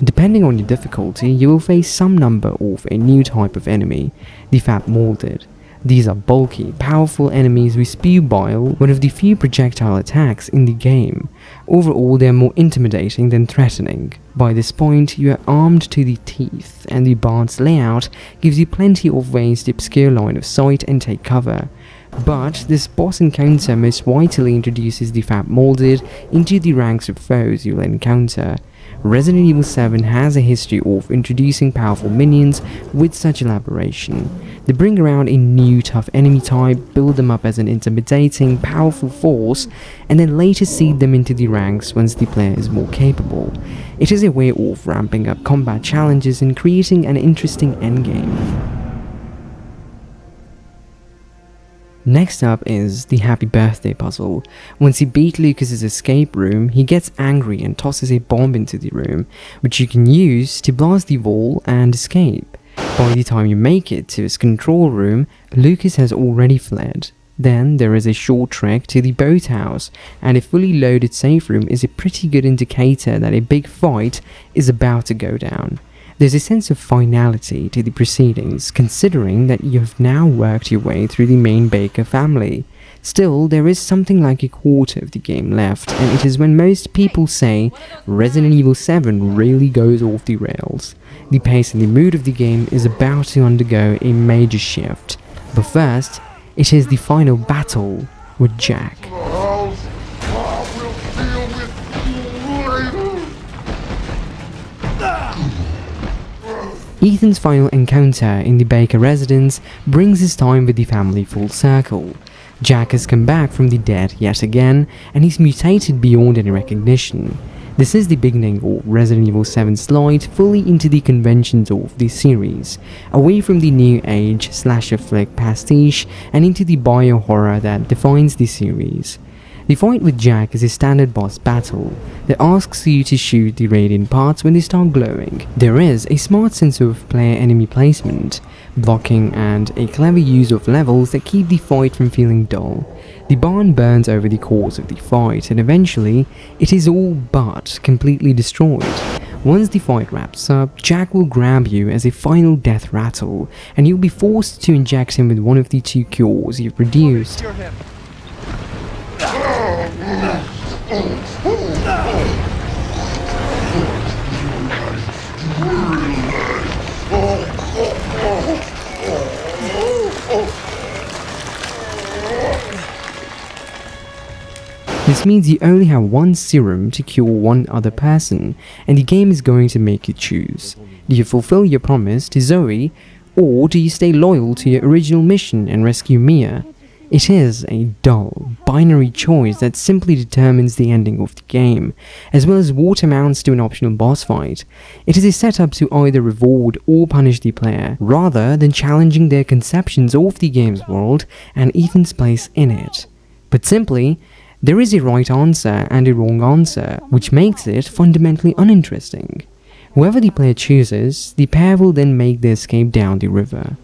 Depending on your difficulty, you will face some number of a new type of enemy, the Fat Molded. These are bulky, powerful enemies who spew bile, one of the few projectile attacks in the game. Overall, they are more intimidating than threatening. By this point, you are armed to the teeth, and the barn's layout gives you plenty of ways to obscure line of sight and take cover. But this boss encounter most vitally introduces the Fat Molded into the ranks of foes you'll encounter. Resident Evil 7 has a history of introducing powerful minions with such elaboration. They bring around a new tough enemy type, build them up as an intimidating, powerful force, and then later seed them into the ranks once the player is more capable. It is a way of ramping up combat challenges and creating an interesting endgame. Next up is the Happy Birthday puzzle. Once you beat Lucas's escape room, he gets angry and tosses a bomb into the room, which you can use to blast the wall and escape. By the time you make it to his control room, Lucas has already fled. Then there is a short trek to the boathouse, and a fully loaded safe room is a pretty good indicator that a big fight is about to go down. There's a sense of finality to the proceedings, considering that you have now worked your way through the main Baker family. Still, there is something like a quarter of the game left, and it is when most people say Resident Evil 7 really goes off the rails. The pace and the mood of the game is about to undergo a major shift. But first, it is the final battle with Jack. Ethan's final encounter in the Baker residence brings his time with the family full circle. Jack has come back from the dead yet again, and he's mutated beyond any recognition. This is the beginning of Resident Evil 7's slide fully into the conventions of the series, away from the new age slasher flick pastiche and into the bio-horror that defines the series. The fight with Jack is a standard boss battle that asks you to shoot the radiant parts when they start glowing. There is a smart sense of player enemy placement, blocking, and a clever use of levels that keep the fight from feeling dull. The barn burns over the course of the fight, and eventually it is all but completely destroyed. Once the fight wraps up, Jack will grab you as a final death rattle, and you'll be forced to inject him with one of the two cures you've produced. This means you only have one serum to cure one other person, and the game is going to make you choose. Do you fulfill your promise to Zoe, or do you stay loyal to your original mission and rescue Mia? It is a dull, binary choice that simply determines the ending of the game, as well as what amounts to an optional boss fight. It is a setup to either reward or punish the player, rather than challenging their conceptions of the game's world and Ethan's place in it. But simply, there is a right answer and a wrong answer, which makes it fundamentally uninteresting. Whoever the player chooses, the pair will then make their escape down the river.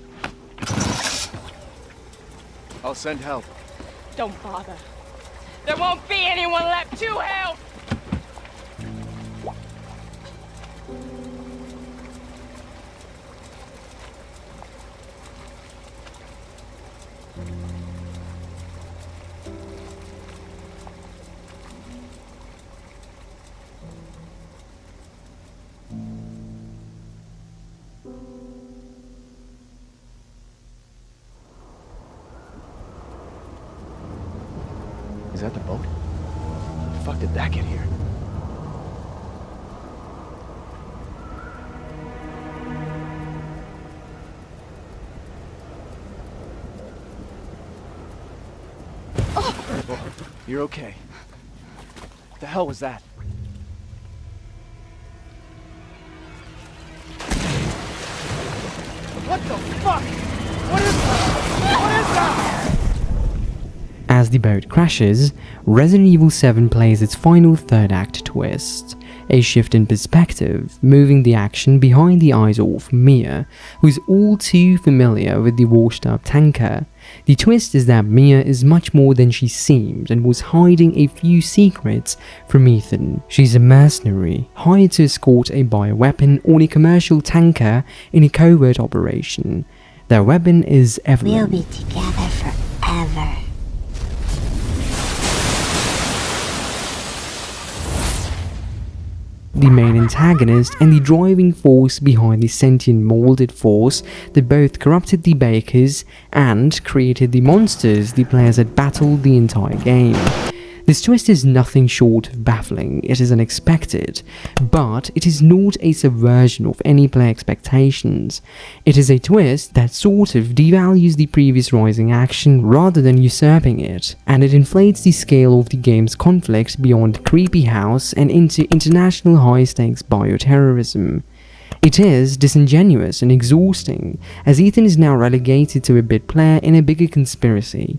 I'll send help. Don't bother. There won't be anyone left to help! Is that the boat? How the fuck did that get here? You're okay. What the hell was that? What the fuck? What is that? What is that? As the boat crashes, Resident Evil 7 plays its final third act twist, a shift in perspective, moving the action behind the eyes of Mia, who's all too familiar with the washed up tanker. The twist is that Mia is much more than she seemed and was hiding a few secrets from Ethan. She's a mercenary, hired to escort a bioweapon on a commercial tanker in a covert operation. Their weapon is Eveline. We'll be together forever. The main antagonist and the driving force behind the sentient molded force that both corrupted the Bakers and created the monsters the players had battled the entire game. This twist is nothing short of baffling. It is unexpected, but it is not a subversion of any player expectations. It is a twist that sort of devalues the previous Rising action rather than usurping it, and it inflates the scale of the game's conflict beyond creepy house and into international high-stakes bioterrorism. It is disingenuous and exhausting, as Ethan is now relegated to a bit player in a bigger conspiracy.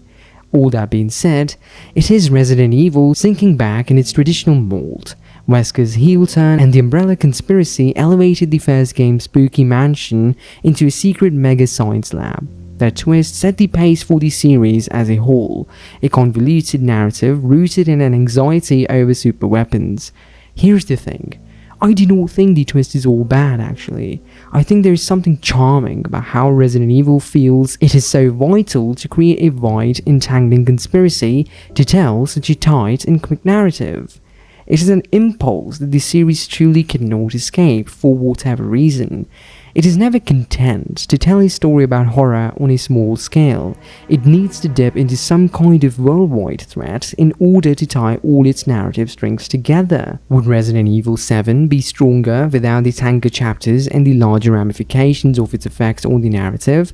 All that being said, it is Resident Evil sinking back in its traditional mold. Wesker's heel turn and the Umbrella conspiracy elevated the first game's spooky mansion into a secret mega science lab. Their twist set the pace for the series as a whole, a convoluted narrative rooted in an anxiety over superweapons. Here's the thing. I do not think the twist is all bad, actually. I think there is something charming about how Resident Evil feels it is so vital to create a wide, entangling conspiracy to tell such a tight and quick narrative. It is an impulse that the series truly cannot escape for whatever reason. It is never content to tell a story about horror on a small scale. It needs to dip into some kind of worldwide threat in order to tie all its narrative strings together. Would Resident Evil 7 be stronger without the tanker chapters and the larger ramifications of its effects on the narrative?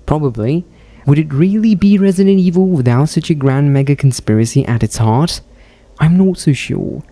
Probably. Would it really be Resident Evil without such a grand mega conspiracy at its heart? I'm not so sure.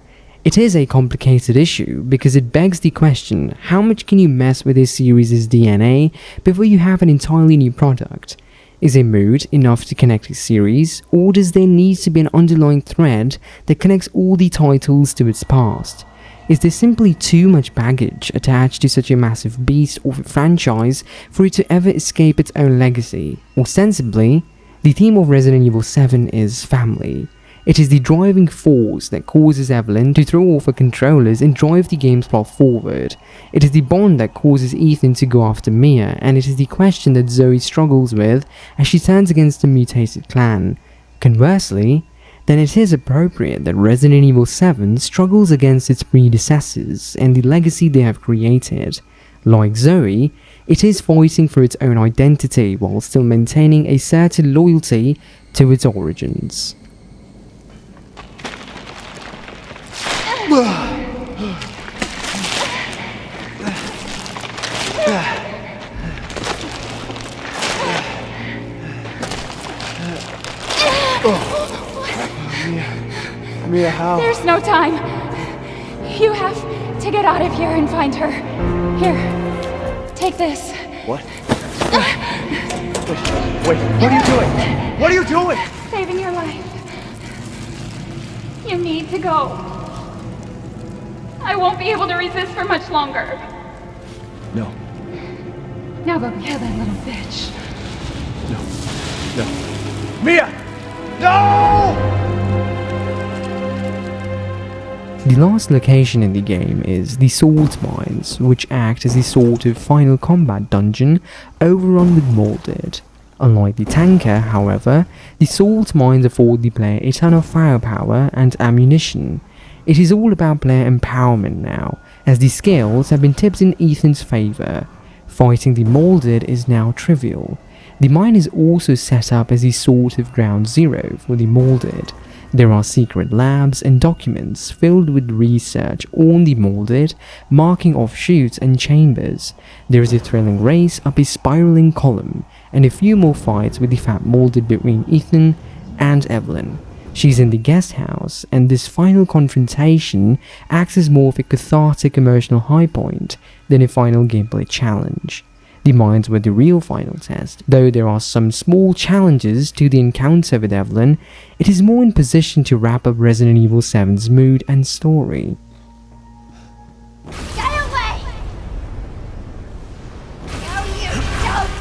It is a complicated issue because it begs the question, how much can you mess with a series' DNA before you have an entirely new product? Is a mood enough to connect a series, or does there need to be an underlying thread that connects all the titles to its past? Is there simply too much baggage attached to such a massive beast of a franchise for it to ever escape its own legacy? Ostensibly, the theme of Resident Evil 7 is family. It is the driving force that causes Eveline to throw off her controllers and drive the game's plot forward. It is the bond that causes Ethan to go after Mia, and it is the question that Zoe struggles with as she turns against the mutated clan. Conversely, then it is appropriate that Resident Evil 7 struggles against its predecessors and the legacy they have created. Like Zoe, it is fighting for its own identity while still maintaining a certain loyalty to its origins. Mia, how? There's no time. You have to get out of here and find her. Here, take this. What? Wait, what are you doing? What are you doing? Saving your life. You need to go. I won't be able to resist for much longer. No, Now go kill that little bitch. no. Mia! No! The last location in the game is the salt mines, which act as a sort of final combat dungeon overrun with molded. Unlike the tanker, however, the salt mines afford the player a ton of firepower and ammunition. It is all about player empowerment now, as the scales have been tipped in Ethan's favour. Fighting the molded is now trivial. The mine is also set up as a sort of ground zero for the molded. There are secret labs and documents filled with research on the molded, marking offshoots and chambers. There is a thrilling race up a spiraling column, and a few more fights with the fat molded between Ethan and Eveline. She's in the guest house, and this final confrontation acts as more of a cathartic emotional high point than a final gameplay challenge. The mines were the real final test. Though there are some small challenges to the encounter with Eveline, it is more in position to wrap up Resident Evil 7's mood and story. Get away! No, you don't!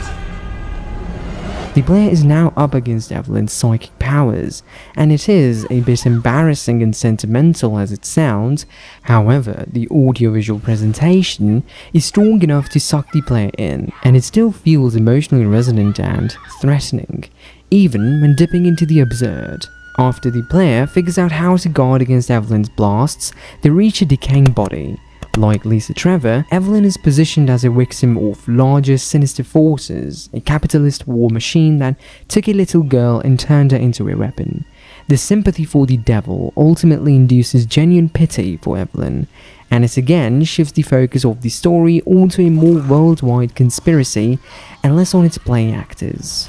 The player is now up against Eveline's psychic powers, and it is a bit embarrassing and sentimental as it sounds. However, the audiovisual presentation is strong enough to suck the player in, and it still feels emotionally resonant and threatening, even when dipping into the absurd. After the player figures out how to guard against Eveline's blasts, they reach a decaying body. Like Lisa Trevor, Eveline is positioned as a victim of larger sinister forces, a capitalist war machine that took a little girl and turned her into a weapon. The sympathy for the devil ultimately induces genuine pity for Eveline, and it again shifts the focus of the story onto a more worldwide conspiracy and less on its playing actors.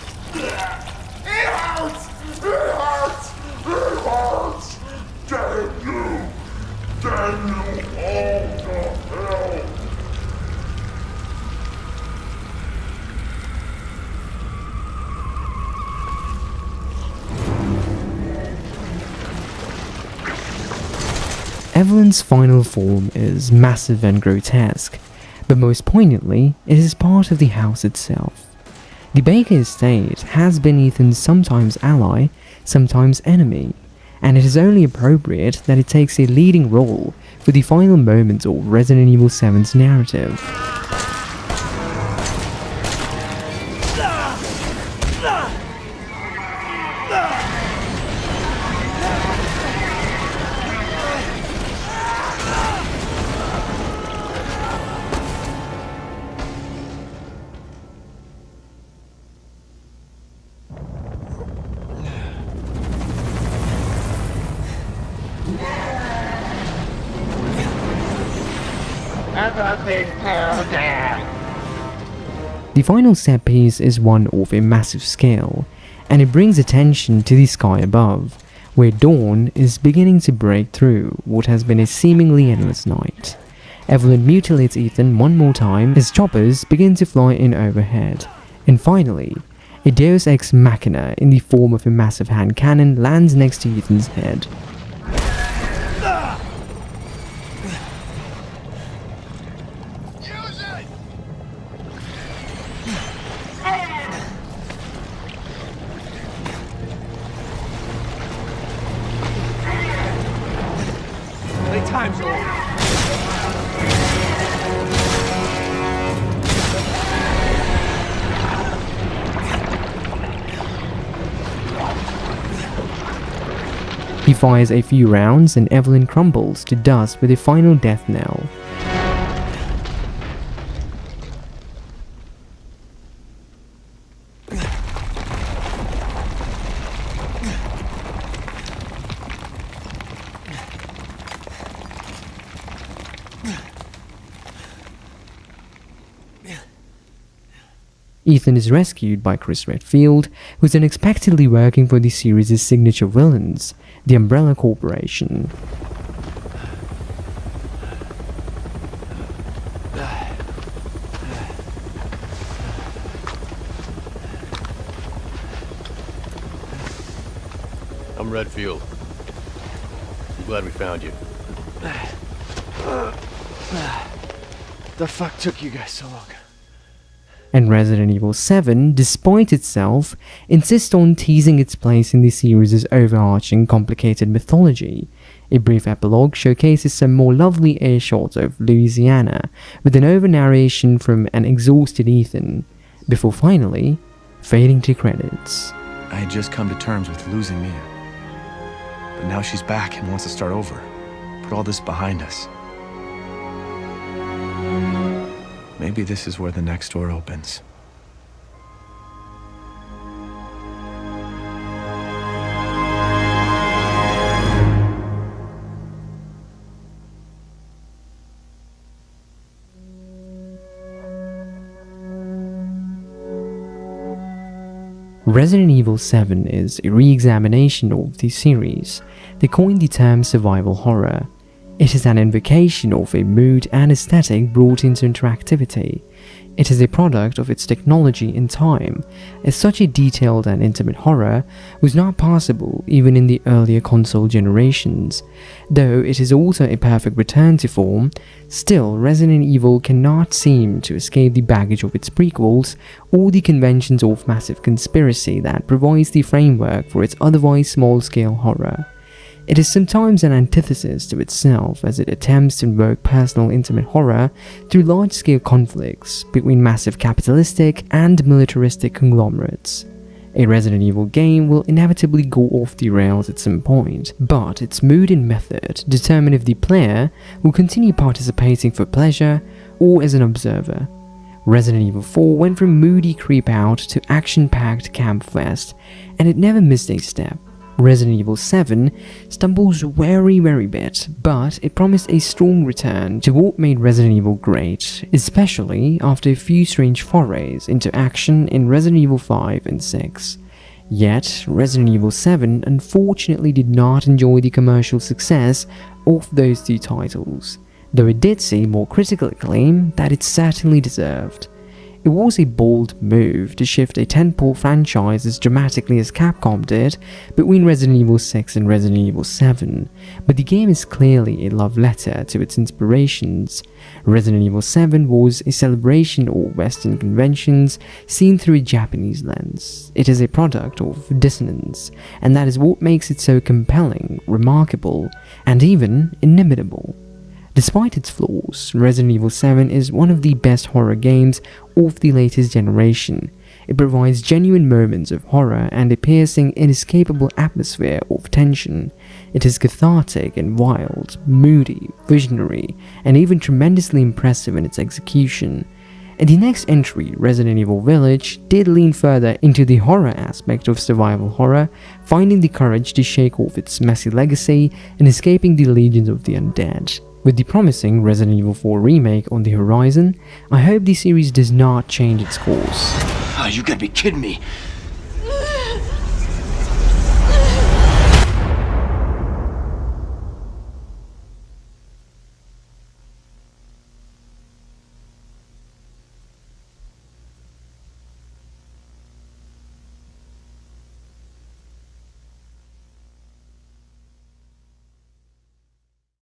Eveline's final form is massive and grotesque, but most poignantly, it is part of the house itself. The Baker estate has been Ethan's sometimes ally, sometimes enemy, and it is only appropriate that it takes a leading role for the final moments of Resident Evil 7's narrative. The final set piece is one of a massive scale, and it brings attention to the sky above, where dawn is beginning to break through what has been a seemingly endless night. Eveline mutilates Ethan one more time as choppers begin to fly in overhead, and finally, a deus ex machina in the form of a massive hand cannon lands next to Ethan's head. Time's over. He fires a few rounds and Eveline crumbles to dust with a final death knell. Ethan is rescued by Chris Redfield, who's unexpectedly working for the series' signature villains, the Umbrella Corporation. I'm Redfield. I'm glad we found you. The fuck took you guys so long? And Resident Evil 7, despite itself, insists on teasing its place in the series' overarching complicated mythology. A brief epilogue showcases some more lovely air shots of Louisiana, with an over-narration from an exhausted Ethan, before finally fading to credits. I had just come to terms with losing Mia. But now she's back and wants to start over. Put all this behind us. Maybe this is where the next door opens. Resident Evil 7 is a re-examination of the series. They coined the term survival horror. It is an invocation of a mood and aesthetic brought into interactivity. It is a product of its technology and time, as such a detailed and intimate horror was not possible even in the earlier console generations. Though it is also a perfect return to form, still Resident Evil cannot seem to escape the baggage of its prequels or the conventions of massive conspiracy that provides the framework for its otherwise small-scale horror. It is sometimes an antithesis to itself as it attempts to invoke personal intimate horror through large-scale conflicts between massive capitalistic and militaristic conglomerates. A Resident Evil game will inevitably go off the rails at some point, but its mood and method determine if the player will continue participating for pleasure or as an observer. Resident Evil 4 went from moody creep-out to action-packed camp-fest, and it never missed a step. Resident Evil 7 stumbles very bit, but it promised a strong return to what made Resident Evil great, especially after a few strange forays into action in Resident Evil 5 and 6. Yet, Resident Evil 7 unfortunately did not enjoy the commercial success of those two titles, though it did see more critical acclaim that it certainly deserved. It was a bold move to shift a tentpole franchise as dramatically as Capcom did between Resident Evil 6 and Resident Evil 7, but the game is clearly a love letter to its inspirations. Resident Evil 7 was a celebration of Western conventions seen through a Japanese lens. It is a product of dissonance, and that is what makes it so compelling, remarkable, and even inimitable. Despite its flaws, Resident Evil 7 is one of the best horror games of the latest generation. It provides genuine moments of horror and a piercing, inescapable atmosphere of tension. It is cathartic and wild, moody, visionary, and even tremendously impressive in its execution. In the next entry, Resident Evil Village did lean further into the horror aspect of survival horror, finding the courage to shake off its messy legacy and escaping the legions of the undead. With the promising Resident Evil 4 remake on the horizon, I hope the series does not change its course. Oh, you gotta be kidding me.